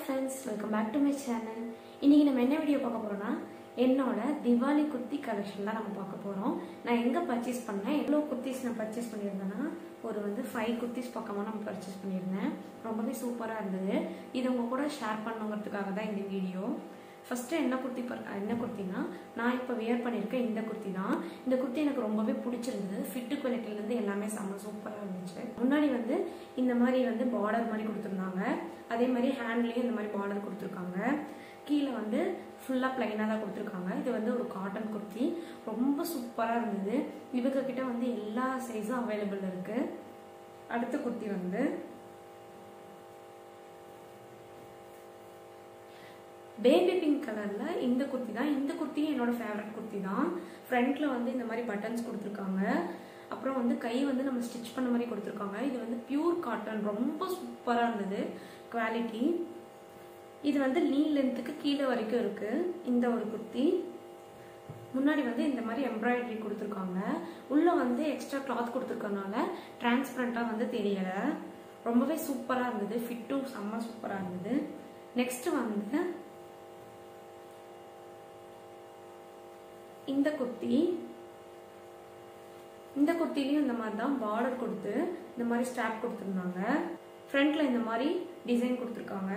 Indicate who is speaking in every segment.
Speaker 1: friends, welcome back to my channel. இன்னைக்கு நம்ம என்ன வீடியோ பார்க்க போறோம்னா என்னோட திவாலி குர்த்தி கலெக்ஷன் தான் நம்ம பார்க்க போறோம். நான் எங்க பர்ச்சேஸ் பண்ணேன், எவ்வளவு குர்த்திஸ் நான் பர்ச்சேஸ் பண்ணியிருந்தேன்னா ஒரு 5 குர்த்திஸ் பக்கமா நான் பர்ச்சேஸ் பண்ணியிருந்தேன். ரொம்பவே சூப்பரா இருந்தது. இது உங்க கூட ஷேர் பண்ணணுங்கிறதுக்காக தான் இந்த வீடியோ. ஃபர்ஸ்ட் என்ன குர்த்தினா நான் இப்போ வியர் பண்ணியிருக்கேன் இந்த குர்த்தி தான். இந்த குர்த்தி எனக்கு ரொம்பவே பிடிச்சிருந்தது. ஃபிட்டு குவாலிட்டிலேருந்து எல்லாமே செம்ம சூப்பராக இருந்துச்சு. முன்னாடி இந்த மாதிரி பார்டர் மாதிரி கொடுத்துருந்தாங்க. அதே மாதிரி ஹேண்ட்லேயும் இந்த மாதிரி பார்டர் கொடுத்துருக்காங்க. கீழே ஃபுல்லாக பிளைனாக தான் கொடுத்துருக்காங்க. இது ஒரு காட்டன் குர்த்தி, ரொம்ப சூப்பராக இருந்தது. இவங்க கிட்ட எல்லா சைஸும் அவைலபிள் இருக்கு. அடுத்த குர்த்தி பேபி பிங்க் கலர்ல இந்த குர்த்தி தான். இந்த குர்த்தி என்னோட ஃபேவரட் குர்த்தி தான். ஃப்ரண்ட்ல இந்த மாதிரி பட்டன்ஸ் கொடுத்துருக்காங்க. அப்புறம் கை நம்ம ஸ்டிச் பண்ண மாதிரி கொடுத்துருக்காங்க. இது பியூர் காட்டன், ரொம்ப சூப்பரா இருந்தது குவாலிட்டி. இது நீ லென்த்துக்கு கீழே வரைக்கும் இருக்கு. இந்த ஒரு குர்த்தி முன்னாடி இந்த மாதிரி எம்ப்ராய்டரி கொடுத்துருக்காங்க. உள்ள எக்ஸ்ட்ரா கிளாத் கொடுத்துருக்கனால டிரான்ஸ்பரண்டா தெரியல. ரொம்பவே சூப்பரா இருந்தது. ஃபிட்டும் செம்ம சூப்பரா இருந்தது. நெக்ஸ்ட் இந்த குர்த்தி. இந்த குர்த்திலையும் இந்த மாதிரி தான் பார்டர் கொடுத்து இந்த மாதிரி ஸ்ட்ராப் கொடுத்துருந்தாங்க. ஃப்ரண்ட்ல இந்த மாதிரி டிசைன் கொடுத்துருக்காங்க.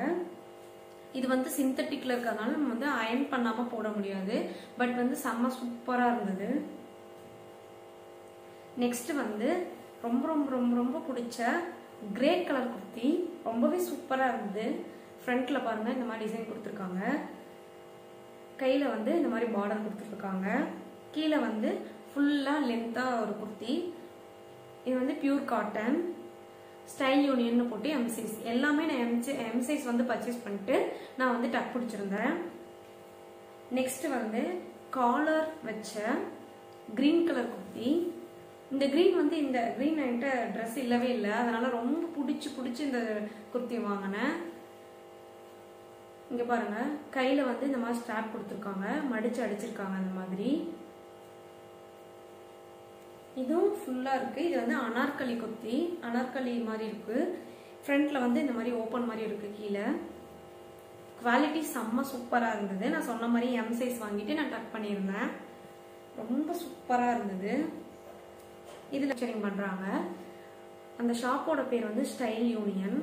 Speaker 1: இது சிந்தட்டிக்ல இருக்கிறதுனால நம்ம அயன் பண்ணாம போட முடியாது. பட் செம்ம சூப்பரா இருந்தது. நெக்ஸ்ட் ரொம்ப ரொம்ப ரொம்ப ரொம்ப பிடிச்ச கிரே கலர் குர்த்தி, ரொம்பவே சூப்பரா இருந்தது. ஃப்ரண்ட்ல பாருங்க இந்த மாதிரி டிசைன் கொடுத்துருக்காங்க. கையில இந்த மாதிரி பார்டர் கொடுத்துருக்காங்க. கீழே ஃபுல்லா லென்த்தா ஒரு குர்த்தி. இது பியூர் காட்டன், ஸ்டைல் யூனியன் போட்டு எம் சைஸ். எல்லாமே நான் எம் சைஸ் பர்ச்சேஸ் பண்ணிட்டு நான் டக் பிடிச்சிருந்தேன். நெக்ஸ்ட் காலர் வச்ச கிரீன் கலர் குர்த்தி. இந்த கிரீன் இந்த கிரீன் என்கிட்ட ட்ரெஸ் இல்லவே இல்லை, அதனால ரொம்ப பிடிச்சி இந்த குர்த்தி வாங்கினேன். இங்க பாருங்க, கையில இந்த மாதிரி ஸ்ட்ராப் கொடுத்துருக்காங்க, மடிச்சு அடிச்சிருக்காங்க. அந்த மாதிரி இதுவும் ஃபுல்லா இருக்கு. இது அனார்கலி குர்த்தி, அனார்கலி மாதிரி இருக்கு. ஃப்ரண்ட்ல இந்த மாதிரி ஓபன் மாதிரி இருக்கு. கீழே குவாலிட்டி செம்ம சூப்பரா இருந்தது. நான் சொன்ன மாதிரி எம் சைஸ் வாங்கிட்டு நான் டக் பண்ணியிருந்தேன். ரொம்ப சூப்பரா இருந்தது. இதுல ஷேரிங் பண்றாங்க. அந்த ஷாப்போட பேர் style union.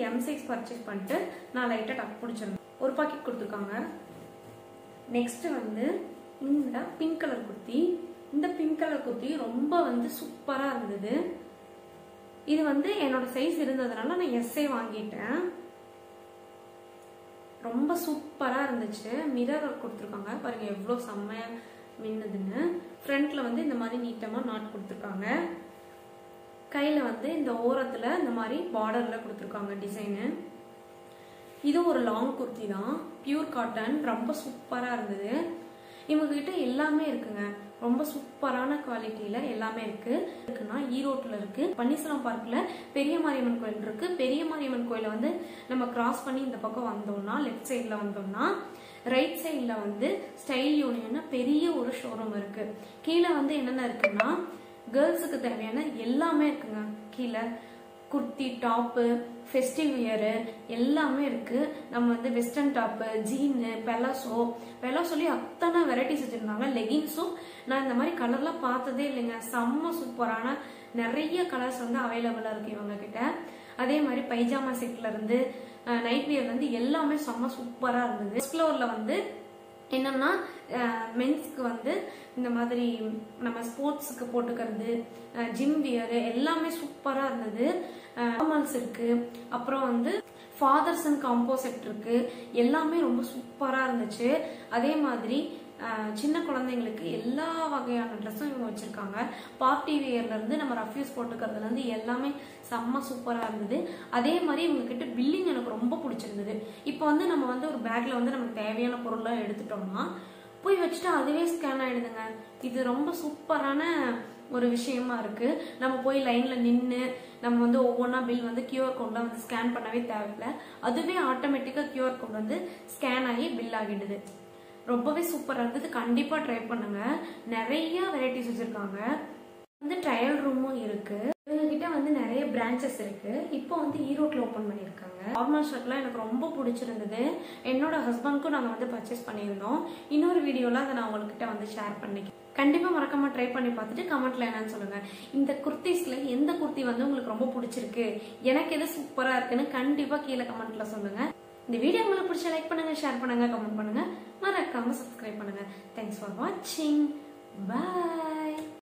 Speaker 1: M size purchase பண்ணிட்டு நான் லைட்டா டக் பிடிச்சிருந்தேன். ஒரு பாக்கெட் கொடுத்துருக்காங்க. நெக்ஸ்ட் இந்த பிங்க் கலர் குர்த்தி. இந்த பிங்க் கலர் குர்த்தி ரொம்ப சூப்பரா இருந்தது. இது என்னோட சைஸ் இருந்ததுனால நான் எஸ்ஐ வாங்கிட்டேன். ரொம்ப சூப்பரா இருந்துச்சு. மிரர் ஒர்க் கொடுத்துருக்காங்க. பாருங்க எவ்வளவு செம்மையா மின்னுதுன்னு. ஃப்ரண்ட்ல இந்த மாதிரி நீட்டமா நாட் கொடுத்துருக்காங்க. கையில இந்த ஓரத்துல இந்த மாதிரி பார்டர்ல கொடுத்துருக்காங்க டிசைனு. இது ஒரு லாங் குர்த்தி தான், பியூர் காட்டன், ரொம்ப சூப்பரா இருந்தது. இவங்க கிட்ட எல்லாமே இருக்குங்க. ரொம்ப சூப்பரான குவாலிட்டியில எல்லாமே இருக்குன்னா ஈரோட்ல இருக்கு. பன்னீர்செல்வம் பார்க்ல பெரிய மாரியம்மன் கோயில் இருக்கு. பெரிய மாரியம்மன் கோயில நம்ம கிராஸ் பண்ணி இந்த பக்கம் வந்தோம்னா, லெஃப்ட் சைட்ல வந்தோம்னா, ரைட் சைட்ல ஸ்டைல் யூனியன் பெரிய ஒரு ஷோரூம் இருக்கு. கீழே என்னென்ன இருக்குன்னா கேர்ள்ஸுக்கு தேவையான எல்லாமே இருக்குங்க. கீழே குர்த்தி, டாப்பு, ஃபெஸ்டிவ் வியரு எல்லாமே இருக்கு. நம்ம வெஸ்டர்ன் டாப்பு, ஜீனு, பெலாசோலி அத்தனை வெரைட்டிஸ் வச்சிருந்தாங்க. லெகின்ஸும் நான் இந்த மாதிரி கலர்லாம் பார்த்ததே இல்லைங்க. செம்ம சூப்பரான நிறைய கலர்ஸ் அவைலபிளா இருக்கு இவங்க கிட்ட. அதே மாதிரி பைஜாமா செட்ல இருந்து நைட் வியர்ல எல்லாமே செம்ம சூப்பரா இருந்தது. ஃபர்ஸ்ட் ஃப்ளோர்ல என்னன்னா மென்ஸ்க்கு இந்த மாதிரி நம்ம ஸ்போர்ட்ஸுக்கு போட்டுக்கிறது, ஜிம் வியர் எல்லாமே சூப்பரா இருந்தது. நார்மல்ஸ் இருக்கு. அப்புறம் ஃபாதர்ஸ் அண்ட் காம்போசெட் இருக்கு. எல்லாமே ரொம்ப சூப்பரா இருந்துச்சு. அதே மாதிரி சின்ன குழந்தைங்களுக்கு எல்லா வகையான ட்ரெஸ்ஸும் இவங்க வச்சிருக்காங்க. பார்ட்டி வியர்ல இருந்து நம்ம ரஃப்யூஸ் போட்டுக்கிறதுல இருந்து எல்லாமே செம்ம சூப்பரா இருந்தது. அதே மாதிரி இவங்க கிட்ட பில்லிங் எனக்கு ரொம்ப பிடிச்சிருந்தது. இப்போ நம்ம ஒரு பேக்ல நமக்கு தேவையான பொருள்லாம் எடுத்துட்டோம்னா போய் வச்சுட்டு அதுவே ஸ்கேன் ஆயிடுதுங்க. இது ரொம்ப சூப்பரான ஒரு விஷயமா இருக்கு. நம்ம போய் லைன்ல நின்று நம்ம ஒவ்வொன்றா பில் கியூஆர் கோட்ல ஸ்கேன் பண்ணவே தேவையில்லை. அதுவே ஆட்டோமேட்டிக்கா கியூஆர் கோட் ஸ்கேன் ஆகி பில் ஆகிடுது. ரொம்பவே சூப்பரா இருந்தது. கண்டிப்பா ட்ரை பண்ணுங்க. நிறைய வெரைட்டிஸ் வச்சிருக்காங்க. ட்ரையல் ரூமும் இருக்கு. இவங்க கிட்ட வந்து நிறைய பிரான்ச்சஸ் இருக்கு. இப்போ வந்து ஈரோட்ல ஓபன் பண்ணிருக்காங்க. நார்மல் ஷர்ட்லாம் எனக்கு ரொம்ப பிடிச்சிருந்தது. என்னோட ஹஸ்பண்ட்க்கும் நாங்க வந்து பர்ச்சேஸ் பண்ணியிருந்தோம். இன்னொரு வீடியோல அதை நான் உங்ககிட்ட வந்து ஷேர் பண்ணிக்கிறேன். கண்டிப்பா மறக்காம ட்ரை பண்ணி பார்த்துட்டு கமெண்ட்ல என்னன்னு சொல்லுங்க. இந்த குர்த்திஸ்ல எந்த குர்த்தி வந்து உங்களுக்கு ரொம்ப பிடிச்சிருக்கு, எனக்கு எது சூப்பரா இருக்குன்னு கண்டிப்பா கீழே கமெண்ட்ல சொல்லுங்க. இந்த வீடியோ உங்களுக்கு பிடிச்ச லைக் பண்ணுங்க, ஷேர் பண்ணுங்க, கமெண்ட் பண்ணுங்க, மறக்காம சப்ஸ்கிரைப் பண்ணுங்க. தேங்க்ஸ் ஃபார் வாட்சிங். Bye.